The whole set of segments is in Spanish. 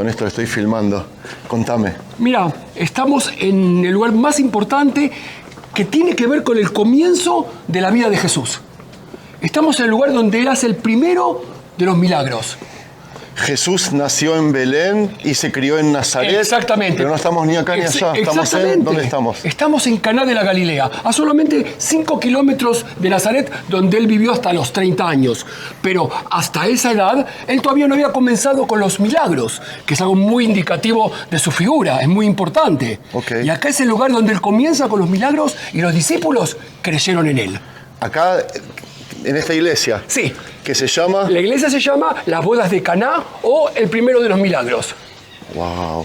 Néstor, estoy filmando. Contame. Mira, estamos en el lugar más importante que tiene que ver con el comienzo de la vida de Jesús. Estamos en el lugar donde Él hace el primero de los milagros. Jesús nació en Belén y se crió en Nazaret. Exactamente. Pero no estamos ni acá ni allá. ¿Dónde estamos? Estamos en Caná de la Galilea, a solamente 5 kilómetros de Nazaret, donde Él vivió hasta los 30 años. Pero hasta esa edad, Él todavía no había comenzado con los milagros, que es algo muy indicativo de su figura, es muy importante. Okay. Y acá es el lugar donde Él comienza con los milagros y los discípulos creyeron en Él. Acá, en esta iglesia. Sí. ¿Qué se llama? La iglesia se llama Las Bodas de Caná o el primero de los milagros. Wow.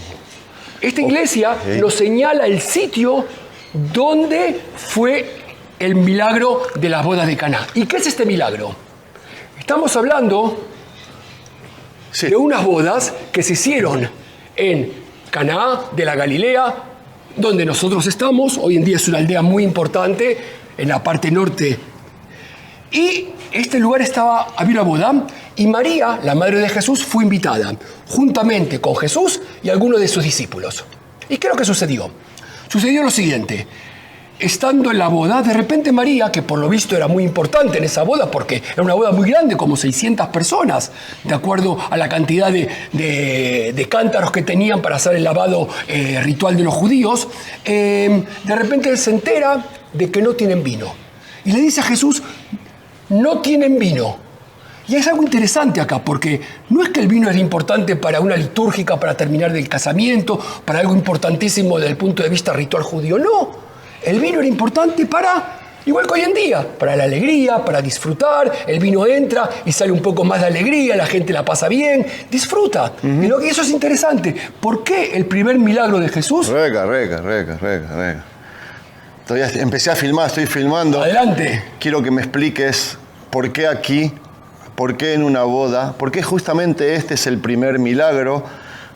Esta iglesia nos señala el sitio donde fue el milagro de las bodas de Caná. ¿Y qué es este milagro? Estamos hablando de unas bodas que se hicieron en Caná de la Galilea, donde nosotros estamos. Hoy en día es una aldea muy importante en la parte norte. Y este lugar había una boda y María, la madre de Jesús, fue invitada juntamente con Jesús y algunos de sus discípulos. ¿Y qué es lo que sucedió? Sucedió lo siguiente. Estando en la boda, de repente María, que por lo visto era muy importante en esa boda, porque era una boda muy grande, como 600 personas, de acuerdo a la cantidad de cántaros que tenían para hacer el lavado ritual de los judíos, de repente se entera de que no tienen vino. Y le dice a Jesús: no tienen vino. Y es algo interesante acá, porque no es que el vino era importante para una litúrgica, para terminar del casamiento, para algo importantísimo desde el punto de vista ritual judío. No, el vino era importante para, igual que hoy en día, para la alegría, para disfrutar. El vino entra y sale un poco más de alegría, la gente la pasa bien, disfruta. Y eso es interesante. ¿Por qué el primer milagro de Jesús? Rega. Todavía empecé a filmar, estoy filmando. Adelante. Quiero que me expliques por qué aquí, por qué en una boda, por qué justamente este es el primer milagro.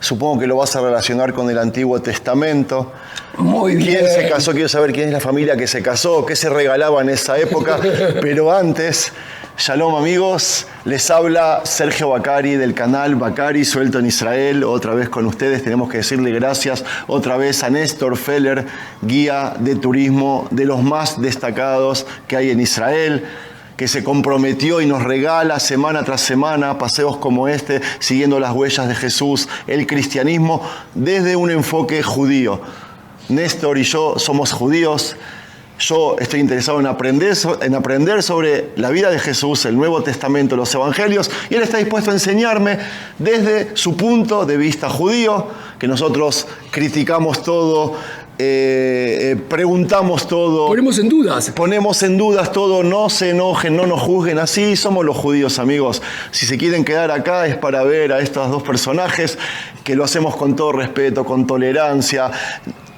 Supongo que lo vas a relacionar con el Antiguo Testamento. Muy bien. ¿Quién se casó? Quiero saber quién es la familia que se casó, qué se regalaba en esa época. Pero antes, shalom amigos, les habla Sergio Bacari del canal Bacari Suelto en Israel. Otra vez con ustedes tenemos que decirle gracias otra vez a Néstor Feller, guía de turismo de los más destacados que hay en Israel, que se comprometió y nos regala semana tras semana paseos como este, siguiendo las huellas de Jesús, el cristianismo, desde un enfoque judío. Néstor y yo somos judíos. Yo estoy interesado en aprender sobre la vida de Jesús, el Nuevo Testamento, los Evangelios, y Él está dispuesto a enseñarme desde su punto de vista judío, que nosotros criticamos todo, preguntamos todo. Ponemos en dudas todo, no se enojen, no nos juzguen, así somos los judíos, amigos. Si se quieren quedar acá es para ver a estos dos personajes, que lo hacemos con todo respeto, con tolerancia.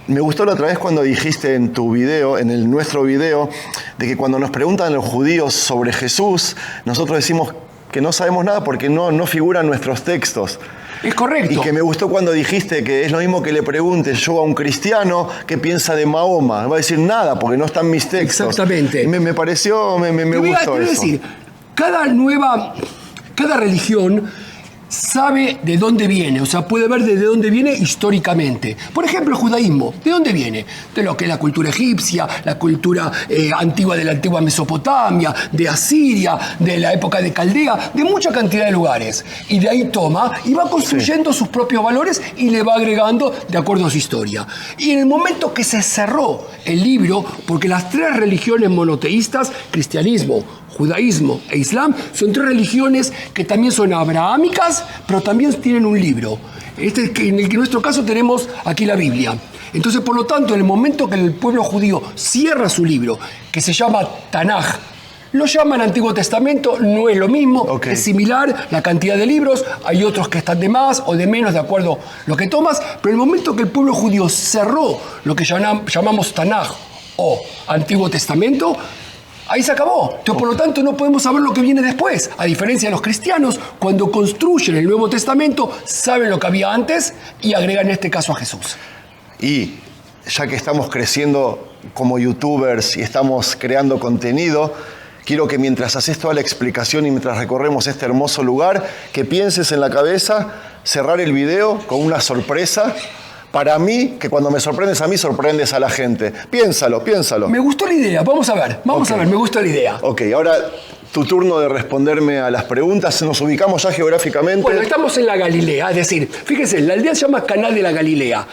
Me gustó la otra vez cuando dijiste en tu video, en nuestro video, de que cuando nos preguntan los judíos sobre Jesús, nosotros decimos que no sabemos nada porque no figuran nuestros textos. Es correcto. Y que me gustó cuando dijiste que es lo mismo que le pregunte yo a un cristiano qué piensa de Mahoma. No va a decir nada porque no están mis textos. Exactamente. Me pareció, me gustó eso. Es decir, cada religión sabe de dónde viene, o sea, puede ver de dónde viene históricamente. Por ejemplo, el judaísmo, ¿de dónde viene? De lo que es la cultura egipcia, la cultura antigua de la antigua Mesopotamia, de Asiria, de la época de Caldea, de mucha cantidad de lugares. Y de ahí toma y va construyendo sus propios valores y le va agregando de acuerdo a su historia. Y en el momento que se cerró el libro, porque las tres religiones monoteístas, cristianismo, judaísmo e islam, son tres religiones que también son abrahámicas, pero también tienen un libro. En nuestro caso tenemos aquí la Biblia. Entonces, por lo tanto, en el momento que el pueblo judío cierra su libro, que se llama Tanaj, lo llaman Antiguo Testamento, no es lo mismo, es similar la cantidad de libros, hay otros que están de más o de menos, de acuerdo a lo que tomas, pero en el momento que el pueblo judío cerró lo que llamamos Tanaj o Antiguo Testamento, ahí se acabó. Entonces, por lo tanto, no podemos saber lo que viene después. A diferencia de los cristianos, cuando construyen el Nuevo Testamento, saben lo que había antes y agregan en este caso a Jesús. Y ya que estamos creciendo como youtubers y estamos creando contenido, quiero que mientras haces toda la explicación y mientras recorremos este hermoso lugar, que pienses en la cabeza cerrar el video con una sorpresa. Para mí, que cuando me sorprendes a mí, sorprendes a la gente. Piénsalo, piénsalo. Me gustó la idea, vamos a ver, me gusta la idea. Ok, ahora tu turno de responderme a las preguntas. Nos ubicamos ya geográficamente. Bueno, estamos en la Galilea, es decir, fíjense, la aldea se llama Caná de la Galilea.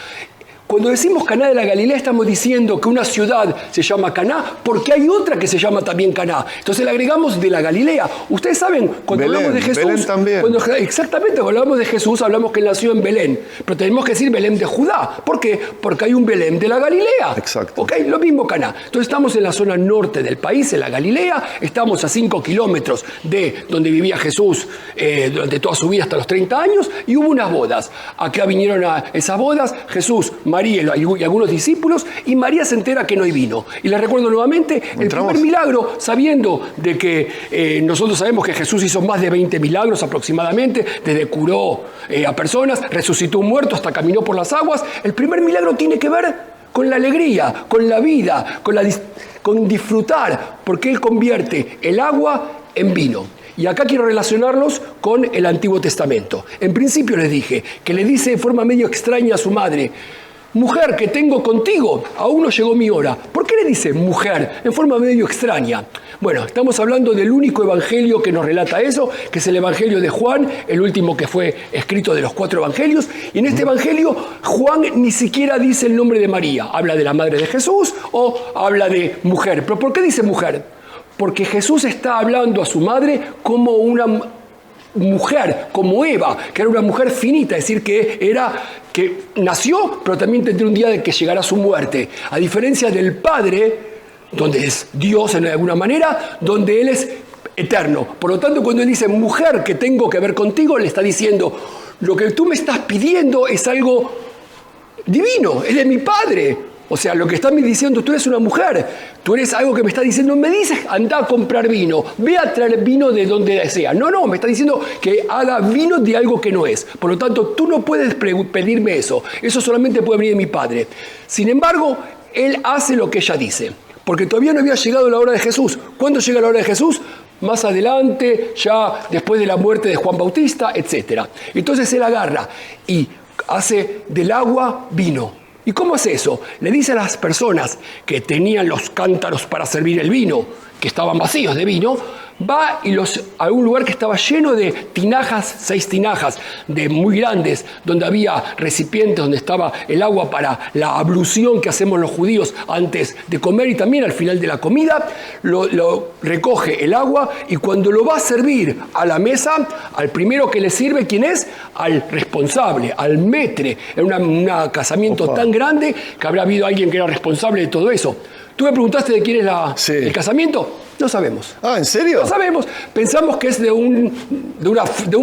Cuando decimos Caná de la Galilea estamos diciendo que una ciudad se llama Caná porque hay otra que se llama también Caná. Entonces le agregamos de la Galilea. Ustedes saben, cuando Belén, hablamos de Jesús... Belén también. Exactamente, cuando hablamos de Jesús hablamos que él nació en Belén. Pero tenemos que decir Belén de Judá. ¿Por qué? Porque hay un Belén de la Galilea. Exacto. ¿Ok? Lo mismo Caná. Entonces estamos en la zona norte del país, en la Galilea. Estamos a 5 kilómetros de donde vivía Jesús durante toda su vida hasta los 30 años. Y hubo unas bodas. Acá vinieron a esas bodas Jesús, María y algunos discípulos, y María se entera que no hay vino. Y les recuerdo nuevamente, el primer milagro, sabiendo de que nosotros sabemos que Jesús hizo más de 20 milagros aproximadamente, desde curó a personas, resucitó un muerto, hasta caminó por las aguas. El primer milagro tiene que ver con la alegría, con la vida, con disfrutar, porque Él convierte el agua en vino. Y acá quiero relacionarlos con el Antiguo Testamento. En principio les dije que le dice de forma medio extraña a su madre: mujer que tengo contigo, aún no llegó mi hora. ¿Por qué le dice mujer en forma medio extraña? Bueno, estamos hablando del único evangelio que nos relata eso, que es el Evangelio de Juan, el último que fue escrito de los 4 evangelios. Y en este evangelio, Juan ni siquiera dice el nombre de María. Habla de la madre de Jesús o habla de mujer. ¿Pero por qué dice mujer? Porque Jesús está hablando a su madre como una mujer, como Eva, que era una mujer finita, es decir, que nació, pero también tendría un día de que llegara su muerte. A diferencia del Padre, donde es Dios en alguna manera, donde Él es eterno. Por lo tanto, cuando Él dice mujer que tengo que ver contigo, le está diciendo: lo que tú me estás pidiendo es algo divino, es de mi Padre. O sea, lo que está diciendo, tú eres una mujer, tú eres algo que me está diciendo, me dices, anda a comprar vino, ve a traer vino de donde sea. No, me está diciendo que haga vino de algo que no es. Por lo tanto, tú no puedes pedirme eso solamente puede venir de mi Padre. Sin embargo, Él hace lo que ella dice, porque todavía no había llegado la hora de Jesús. ¿Cuándo llega la hora de Jesús? Más adelante, ya después de la muerte de Juan Bautista, etc. Entonces Él agarra y hace del agua vino. ¿Y cómo hace eso? Le dice a las personas que tenían los cántaros para servir el vino, que estaban vacíos de vino, va a un lugar que estaba lleno de tinajas, 6 tinajas muy grandes, donde había recipientes, donde estaba el agua para la ablución que hacemos los judíos antes de comer y también al final de la comida. Lo recoge el agua y cuando lo va a servir a la mesa, al primero que le sirve, ¿quién es? Al responsable, al metre. Era un casamiento tan grande que habrá habido alguien que era responsable de todo eso. ¿Tú me preguntaste de quién es el casamiento? No sabemos. Ah, ¿en serio? No sabemos. Pensamos que es de un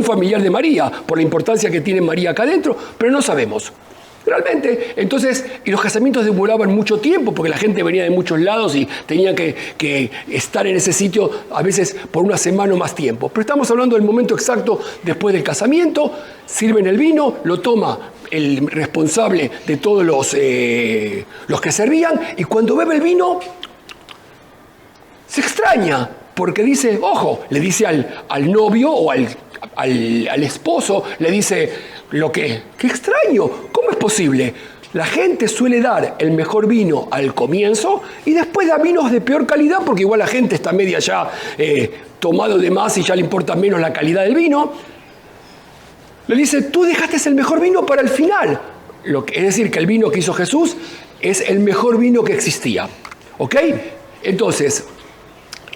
familiar de María, por la importancia que tiene María acá adentro, pero no sabemos. Realmente, entonces, y los casamientos demoraban mucho tiempo, porque la gente venía de muchos lados y tenía que estar en ese sitio a veces por una semana o más tiempo. Pero estamos hablando del momento exacto después del casamiento, sirven el vino, lo toma el responsable de todos los que servían, y cuando bebe el vino, se extraña, porque dice, ojo, le dice al novio o al esposo, le dice qué extraño, ¿cómo es posible? La gente suele dar el mejor vino al comienzo y después da vinos de peor calidad, porque igual la gente está media ya tomado de más y ya le importa menos la calidad del vino. Le dice, tú dejaste el mejor vino para el final. Es decir, que el vino que hizo Jesús es el mejor vino que existía. ¿Ok? Entonces,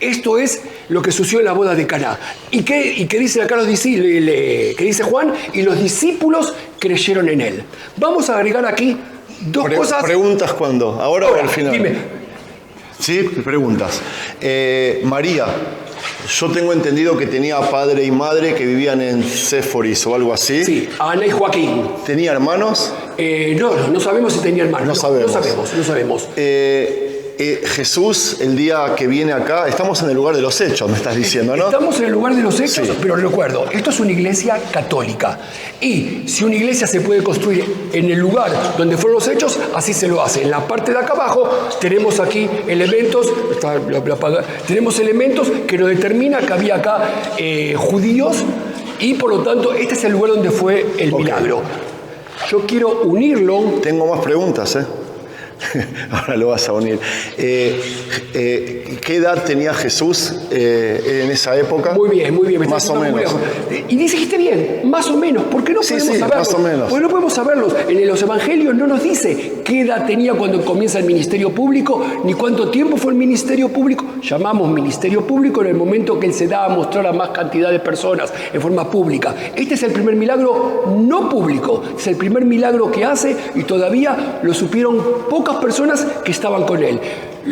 esto es lo que sucedió en la boda de Caná. ¿Y qué dicen acá los discípulos? ¿Qué dice Juan? Y los discípulos creyeron en él. Vamos a agregar aquí dos cosas. ¿Preguntas cuándo? ¿Ahora o al final? Dime. Sí, preguntas. María, yo tengo entendido que tenía padre y madre que vivían en Séforis o algo así. Sí, Ana y Joaquín. ¿Tenía hermanos? No sabemos si tenía hermanos. No sabemos. Jesús, el día que viene acá, estamos en el lugar de los hechos, me estás diciendo, ¿no? Estamos en el lugar de los hechos, sí. Pero recuerdo, esto es una iglesia católica. Y si una iglesia se puede construir en el lugar donde fueron los hechos, así se lo hace. En la parte de acá abajo tenemos aquí elementos, tenemos elementos que nos determinan que había acá judíos Y por lo tanto, este es el lugar donde fue el milagro. Yo quiero unirlo. Tengo más preguntas, ¿eh? Ahora lo vas a unir. ¿Qué edad tenía Jesús en esa época? Muy bien. Más o menos. Y dijiste bien, más o menos. ¿Por qué no podemos saberlo? Más o menos. Porque no podemos saberlos. En los evangelios no nos dice qué edad tenía cuando comienza el ministerio público, ni cuánto tiempo fue el ministerio público. Llamamos ministerio público en el momento que él se da a mostrar a más cantidad de personas en forma pública. Este es el primer milagro no público. Es el primer milagro que hace y todavía lo supieron pocas personas que estaban con él.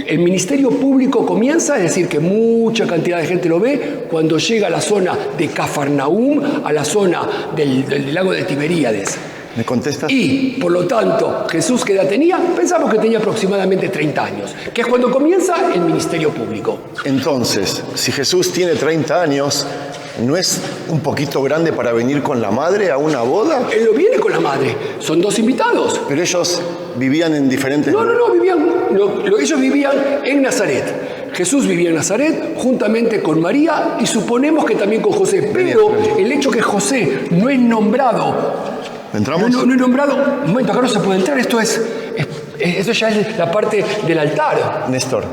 El ministerio público comienza, es decir, que mucha cantidad de gente lo ve, cuando llega a la zona de Cafarnaúm, a la zona del lago de Tiberíades. ¿Me contestas? Y, por lo tanto, Jesús, ¿qué edad tenía? Pensamos que tenía aproximadamente 30 años, que es cuando comienza el ministerio público. Entonces, si Jesús tiene 30 años, ¿no es un poquito grande para venir con la madre a una boda? Él no viene con la madre, son dos invitados. Pero ellos vivían en diferentes... No, ellos vivían en Nazaret. Jesús vivía en Nazaret juntamente con María y suponemos que también con José. Pero el hecho que José no es nombrado... ¿Entramos? No es nombrado. Un momento, acá no se puede entrar. Esto ya es la parte del altar. Néstor,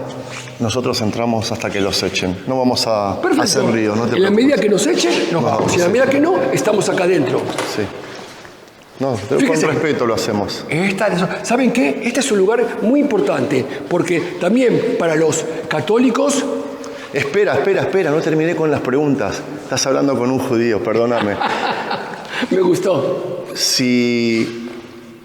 nosotros entramos hasta que los echen. No vamos a hacer lío. No te en la medida que nos echen, nos vamos. Si en la medida que no, estamos acá adentro. Sí. No, con respeto lo hacemos. ¿Saben qué? Este es un lugar muy importante, porque también para los católicos... Espera, no terminé con las preguntas. Estás hablando con un judío, perdóname. Me gustó. Si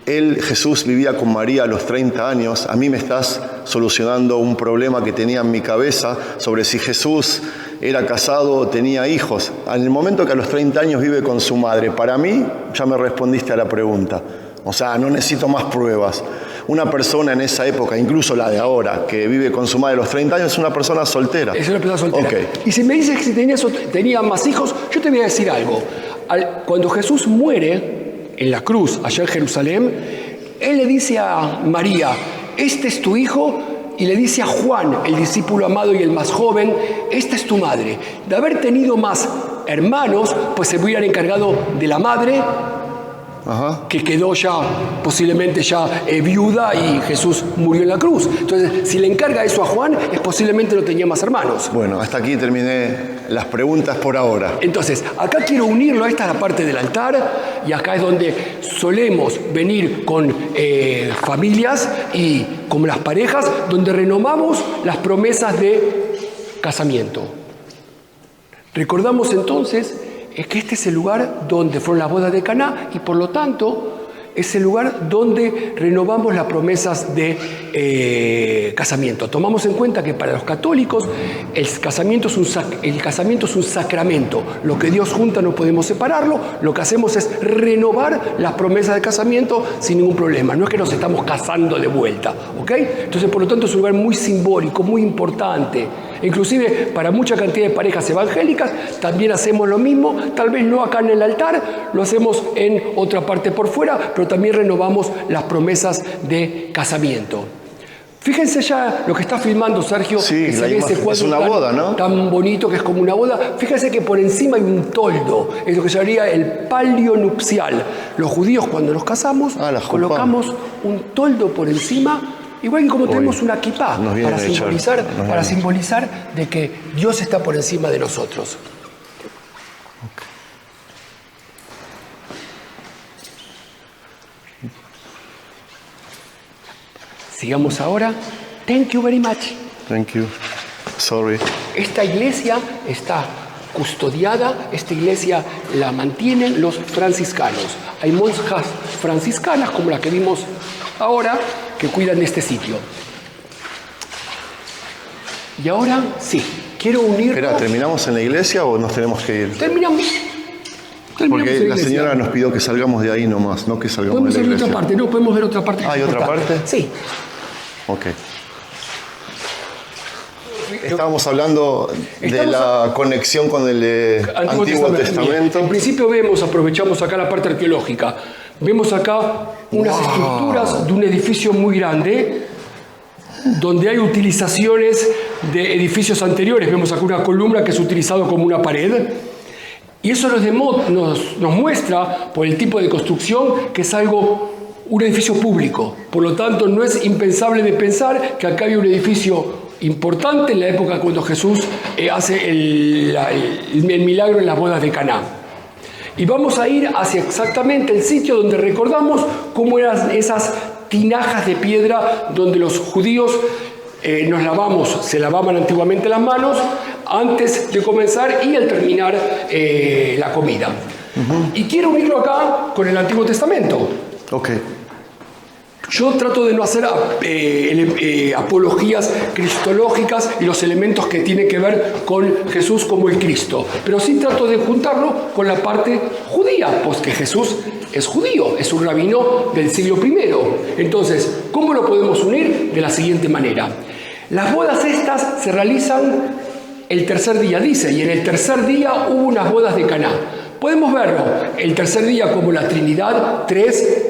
Jesús vivía con María a los 30 años, a mí me estás solucionando un problema que tenía en mi cabeza sobre si Jesús era casado o tenía hijos. En el momento que a los 30 años vive con su madre, para mí ya me respondiste a la pregunta. O sea, no necesito más pruebas. Una persona en esa época, incluso la de ahora, que vive con su madre a los 30 años, es una persona soltera. Es una persona soltera. Okay. Y si me dices que si tenía más hijos, yo te voy a decir algo. Cuando Jesús muere en la cruz, allá en Jerusalén, él le dice a María, este es tu hijo, y le dice a Juan, el discípulo amado y el más joven, esta es tu madre. De haber tenido más hermanos, pues se hubieran encargado de la madre, que quedó ya, posiblemente ya viuda, y Jesús murió en la cruz. Entonces, si le encarga eso a Juan, es posiblemente no tenía más hermanos. Bueno, hasta aquí terminé las preguntas por ahora. Entonces, acá quiero unirlo, esta es la parte del altar, y acá es donde solemos venir con familias y con las parejas, donde renovamos las promesas de casamiento. Recordamos entonces que este es el lugar donde fueron las bodas de Caná y por lo tanto es el lugar donde renovamos las promesas de casamiento. Tomamos en cuenta que para los católicos el casamiento es un sacramento. Lo que Dios junta no podemos separarlo. Lo que hacemos es renovar las promesas de casamiento sin ningún problema. No es que nos estamos casando de vuelta, ¿ok? Entonces, por lo tanto, es un lugar muy simbólico, muy importante. Inclusive para mucha cantidad de parejas evangélicas también hacemos lo mismo, tal vez no acá en el altar, lo hacemos en otra parte por fuera, pero también renovamos las promesas de casamiento. Fíjense ya lo que está filmando Sergio, sí, ese cuadro es una boda, ¿no? Tan bonito que es como una boda. Fíjense que por encima hay un toldo, es lo que se llamaría el palio nupcial. Los judíos cuando nos casamos colocamos un toldo por encima. Igual que como tenemos una kipá para simbolizar de que Dios está por encima de nosotros. Sigamos ahora. Thank you very much. Thank you. Sorry. Esta iglesia está custodiada, esta iglesia la mantienen los franciscanos. Hay monjas franciscanas como la que vimos ahora, que cuidan de este sitio. Y ahora, sí, quiero unir... Espera, ¿terminamos en la iglesia o nos tenemos que ir? Terminamos porque la señora nos pidió que salgamos de ahí nomás, no que salgamos de la iglesia. Podemos ver otra parte, no, podemos ver otra parte. ¿Hay otra parte? Sí. Ok. Estábamos hablando de la conexión con el Antiguo Testamento. En principio aprovechamos acá la parte arqueológica. Vemos acá unas estructuras de un edificio muy grande, donde hay utilizaciones de edificios anteriores. Vemos acá una columna que es utilizado como una pared. Y eso nos muestra, por el tipo de construcción, que es un edificio público. Por lo tanto, no es impensable de pensar que acá había un edificio importante en la época cuando Jesús hace el milagro en las bodas de Caná. Y vamos a ir hacia exactamente el sitio donde recordamos cómo eran esas tinajas de piedra donde los judíos se lavaban antiguamente las manos antes de comenzar y al terminar la comida. Y quiero unirlo acá con el Antiguo Testamento. Okay. Yo trato de no hacer apologías cristológicas y los elementos que tienen que ver con Jesús como el Cristo, pero sí trato de juntarlo con la parte judía, pues que Jesús es judío, es un rabino del siglo I. Entonces, ¿cómo lo podemos unir? De la siguiente manera. Las bodas estas se realizan el tercer día, dice, y en el tercer día hubo unas bodas de Caná. Podemos verlo, el tercer día como la Trinidad, tres,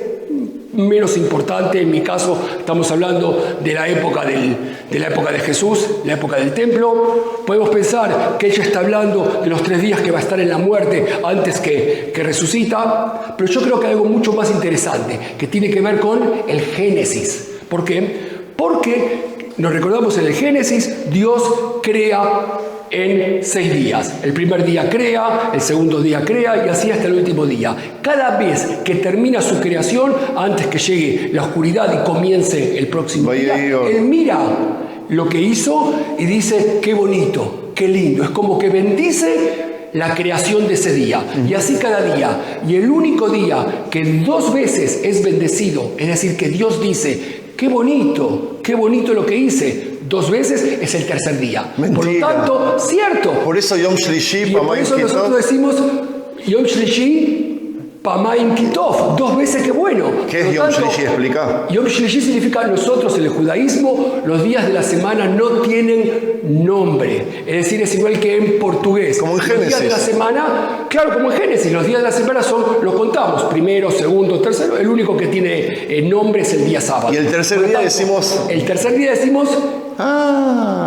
menos importante, en mi caso estamos hablando de la época de Jesús, la época del templo. Podemos pensar que ella está hablando de los 3 días que va a estar en la muerte antes que resucita, pero yo creo que hay algo mucho más interesante que tiene que ver con el Génesis. ¿Por qué? Porque nos recordamos en el Génesis, Dios crea en 6 días. El primer día crea, el segundo día crea y así hasta el último día. Cada vez que termina su creación, antes que llegue la oscuridad y comience el próximo día, Él mira lo que hizo y dice, qué bonito, qué lindo. Es como que bendice la creación de ese día. Y así cada día. Y el único día que 2 veces es bendecido, es decir, que Dios dice, qué bonito lo que hice, 2 veces, es el tercer día. Mentira. Por lo tanto, cierto. Por eso Yom Shlishi, por eso nosotros decimos Yom Shlishi, Pamaim Kitov, 2 veces que bueno. ¿Qué es Yom Shlishi? Explica. Yom Shlishi significa nosotros en el judaísmo, los días de la semana no tienen nombre. Es decir, es igual que en portugués. Como en Génesis. Los días de la semana, claro, como en Génesis, los días de la semana los contamos, primero, segundo, tercero. El único que tiene nombre es el día sábado. Y el tercer día decimos... El tercer día decimos...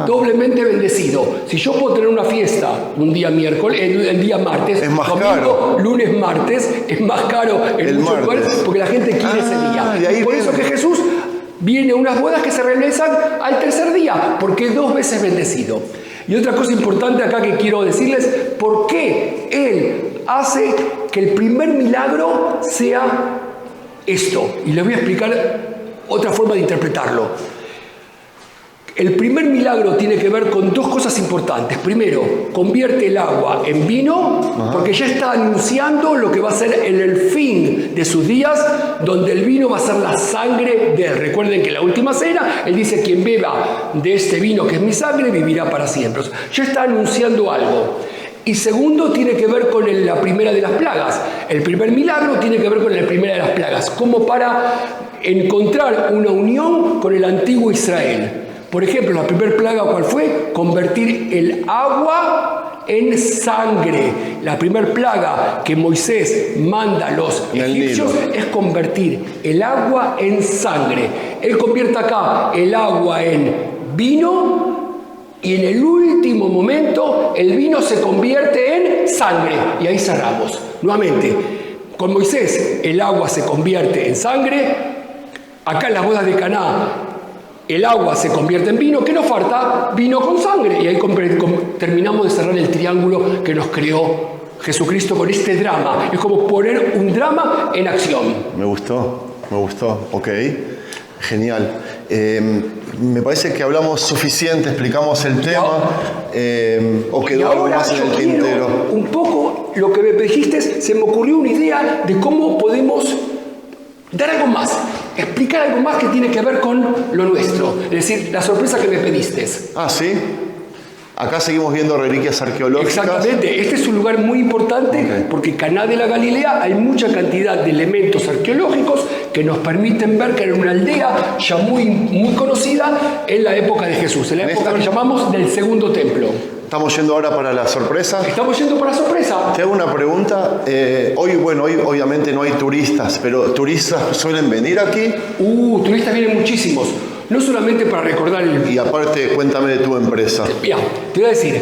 doblemente bendecido. Si yo puedo tener una fiesta un día miércoles, el día martes, es más domingo, caro. Lunes, martes, es más caro en muchos lugares porque la gente quiere ese día. Por eso que Jesús viene a unas bodas que se realizan al tercer día, porque es 2 veces bendecido. Y otra cosa importante acá que quiero decirles, ¿por qué Él hace que el primer milagro sea esto? Y les voy a explicar otra forma de interpretarlo. El primer milagro tiene que ver con 2 cosas importantes. Primero, convierte el agua en vino, porque ya está anunciando lo que va a ser en el fin de sus días, donde el vino va a ser la sangre de Él. Recuerden que en la última cena, Él dice, quien beba de este vino que es mi sangre, vivirá para siempre. Ya está anunciando algo. Y segundo, tiene que ver con la primera de las plagas. El primer milagro tiene que ver con la primera de las plagas, como para encontrar una unión con el antiguo Israel. Por ejemplo, la primera plaga, ¿cuál fue? Convertir el agua en sangre. La primera plaga que Moisés manda a los egipcios es convertir el agua en sangre. Él convierte acá el agua en vino y en el último momento el vino se convierte en sangre. Y ahí cerramos. Nuevamente, con Moisés el agua se convierte en sangre. Acá en las bodas de Caná el agua se convierte en vino. ¿Qué nos falta? Vino con sangre. Y ahí terminamos de cerrar el triángulo que nos creó Jesucristo con este drama. Es como poner un drama en acción. Me gustó. Ok, genial. Me parece que hablamos suficiente, explicamos el tema. ¿O quedó algo más en el tintero? Un poco lo que me dijiste, se me ocurrió una idea de cómo podemos dar algo más. Explicar algo más que tiene que ver con lo nuestro. Es decir, la sorpresa que me pediste. Ah, ¿sí? Acá seguimos viendo reliquias arqueológicas. Exactamente. Este es un lugar muy importante porque Caná de la Galilea hay mucha cantidad de elementos arqueológicos que nos permiten ver que era una aldea ya muy conocida en la época de Jesús. En la época que llamamos del Segundo Templo. Estamos yendo ahora para la sorpresa. Estamos yendo para la sorpresa. Te hago una pregunta. Hoy obviamente no hay turistas, pero ¿turistas suelen venir aquí? Turistas vienen muchísimos. No solamente para recordar Y aparte, cuéntame de tu empresa. Mira, te voy a decir,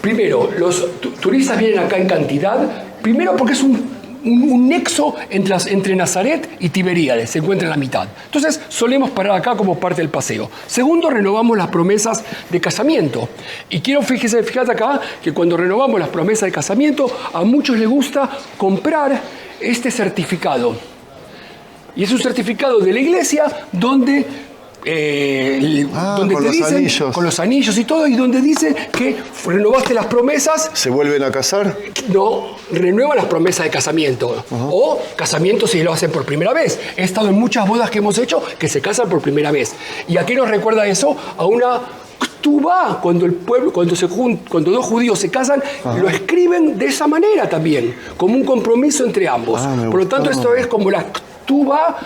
Primero, los turistas vienen acá en cantidad, primero porque es un nexo entre Nazaret y Tiberíades, se encuentra en la mitad. Entonces, solemos parar acá como parte del paseo. Segundo, renovamos las promesas de casamiento. Y quiero, fíjate acá, que cuando renovamos las promesas de casamiento, a muchos les gusta comprar este certificado. Y es un certificado de la iglesia donde con te los dicen, anillos. con los anillos y todo, y donde dice que renovaste las promesas. ¿Se vuelven a casar? No, renuevan las promesas de casamiento. O casamiento si lo hacen por primera vez. He estado en muchas bodas que hemos hecho que se casan por primera vez. ¿Y a qué nos recuerda eso? A una ktubá, cuando el pueblo, cuando dos judíos se casan, lo escriben de esa manera también, como un compromiso entre ambos. Por lo tanto, esto es como la ktubá.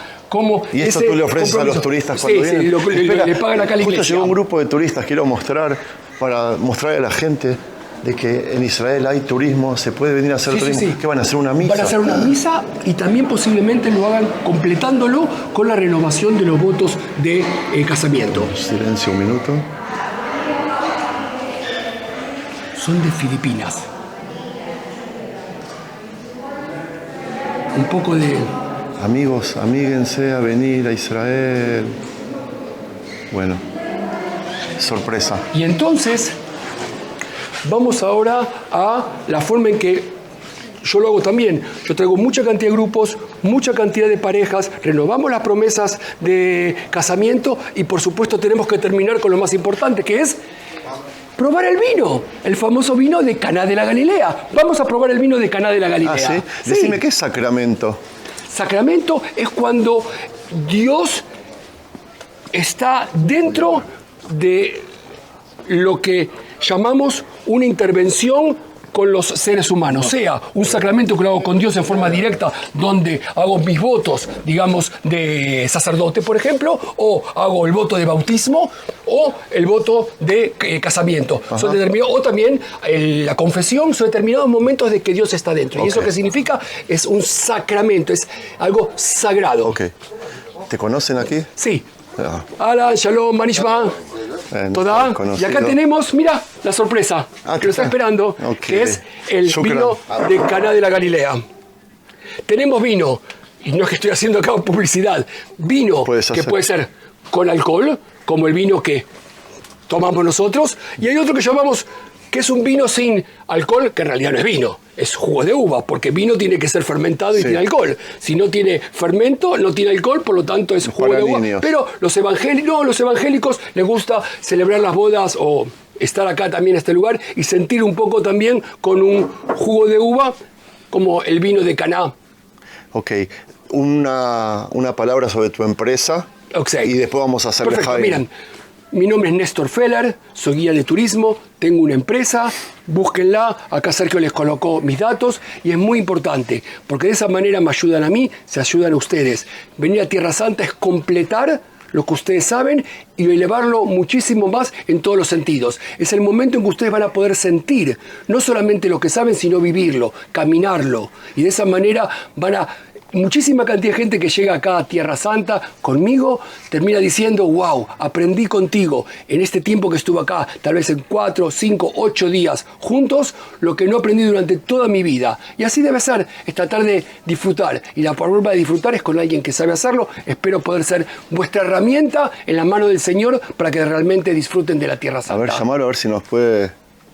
¿Y esto tú le ofreces a los turistas cuando vienen? Sí, le pagan acá a la iglesia. Justo llegó un grupo de turistas, quiero mostrar, para mostrarle a la gente de que en Israel hay turismo, se puede venir a hacer turismo. Sí. ¿Qué van a hacer? ¿Una misa? Van a hacer una misa y también posiblemente lo hagan completándolo con la renovación de los votos de casamiento. Silencio un minuto. Son de Filipinas. Un poco de... Amigos, amíguense a venir a Israel. Bueno, sorpresa. Y entonces, vamos ahora a la forma en que yo lo hago también. Yo traigo mucha cantidad de grupos, mucha cantidad de parejas, renovamos las promesas de casamiento y por supuesto tenemos que terminar con lo más importante, que es probar el vino, el famoso vino de Caná de la Galilea. Vamos a probar el vino de Caná de la Galilea. ¿Ah, sí? Sí. Decime, ¿qué es sacramento? Sacramento es cuando Dios está dentro de lo que llamamos una intervención con los seres humanos, sea un sacramento que lo hago con Dios en forma directa, donde hago mis votos, digamos, de sacerdote, por ejemplo, o hago el voto de bautismo, o el voto de casamiento. O también la confesión, son determinados momentos de que Dios está dentro. Y eso que significa es un sacramento, es algo sagrado. Ok. ¿Te conocen aquí? Sí. Hola, shalom, manishma. Toda. Y acá tenemos, mira, la sorpresa que lo está esperando, que es el vino de Caná de la Galilea. Tenemos vino, y no es que estoy haciendo acá publicidad, vino que puede ser con alcohol, como el vino que tomamos nosotros, y hay otro que llamamos que es un vino sin alcohol, que en realidad no es vino, es jugo de uva, porque vino tiene que ser fermentado y tiene alcohol. Si no tiene fermento, no tiene alcohol, por lo tanto es jugo de uva. Pero los evangélicos les gusta celebrar las bodas o estar acá también en este lugar y sentir un poco también con un jugo de uva como el vino de Caná. Ok, una palabra sobre tu empresa y después vamos a hacer Perfecto, miren. Mi nombre es Néstor Feller, soy guía de turismo, tengo una empresa, búsquenla, acá Sergio les colocó mis datos y es muy importante, porque de esa manera me ayudan a mí, se ayudan a ustedes. Venir a Tierra Santa es completar lo que ustedes saben y elevarlo muchísimo más en todos los sentidos. Es el momento en que ustedes van a poder sentir, no solamente lo que saben, sino vivirlo, caminarlo. Y de esa manera van a... Muchísima cantidad de gente que llega acá a Tierra Santa conmigo termina diciendo, wow, aprendí contigo en este tiempo que estuve acá, tal vez en 4, 5, 8 días juntos, lo que no aprendí durante toda mi vida. Y así debe ser, es tratar de disfrutar. Y la forma de disfrutar es con alguien que sabe hacerlo. Espero poder ser vuestra herramienta en la mano del Señor para que realmente disfruten de la Tierra Santa. A ver, llamarlo, a ver si nos puede...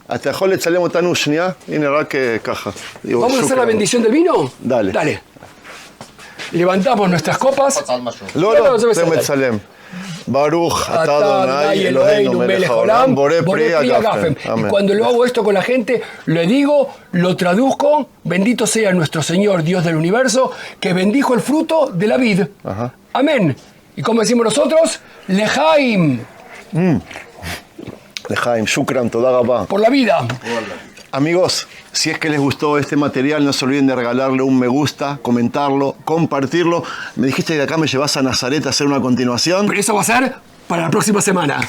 ¿Está יכול לצלם אותנו שנייה? הנה רק ככה. ¿Vamos a hacer la bendición del vino? Dale. Dale. Levantamos nuestras copas. לא, זה מצלם. ברוך אתה אדוני אלוהינו מלך העולם בורא פרי הגפן. Y cuando lo hago esto con la gente, le digo, lo traduzco, bendito sea nuestro Señor Dios del universo, que bendijo el fruto de la vid. Amén. Y como decimos nosotros, lejaim. Lejaim, shukran, toda gabá. Por la vida. Amigos, si es que les gustó este material, no se olviden de regalarle un me gusta, comentarlo, compartirlo. Me dijiste que acá me llevas a Nazaret a hacer una continuación. Pero eso va a ser para la próxima semana.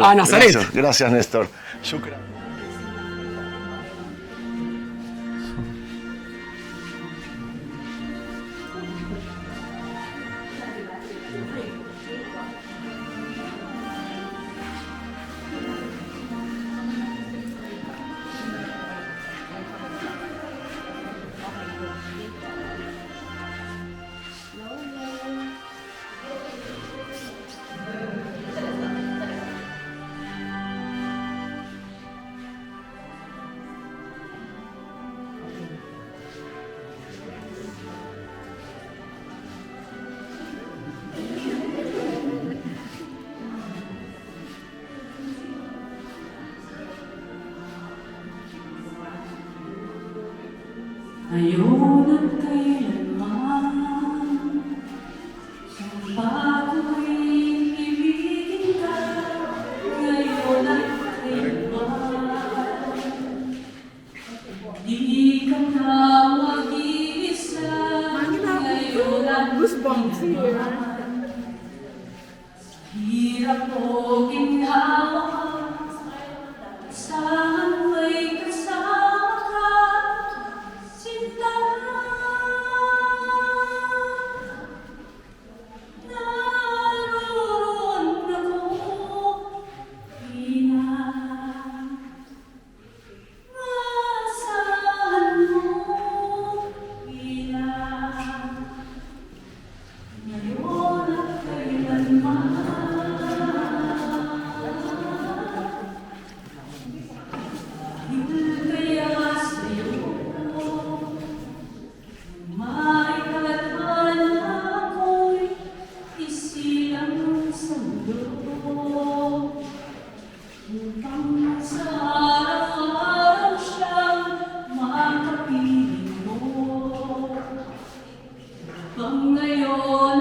A Nazaret. Gracias, Néstor. Shukran. Ngayon at kailanman, kung bago'y ibigin ka, ngayon at kailanman, di ka na mag-iisa, ngayon at kailanman. Hirap o ginhawa, saan may kasama ka, sinta. Naroon ako, ina. Asahan mo, ina. Ngayon at kailanman. Kaya sa'yo, maikatana ako'y isilang sa mundo. Upang sa araw-araw siyang makapiling mo. Upang ngayon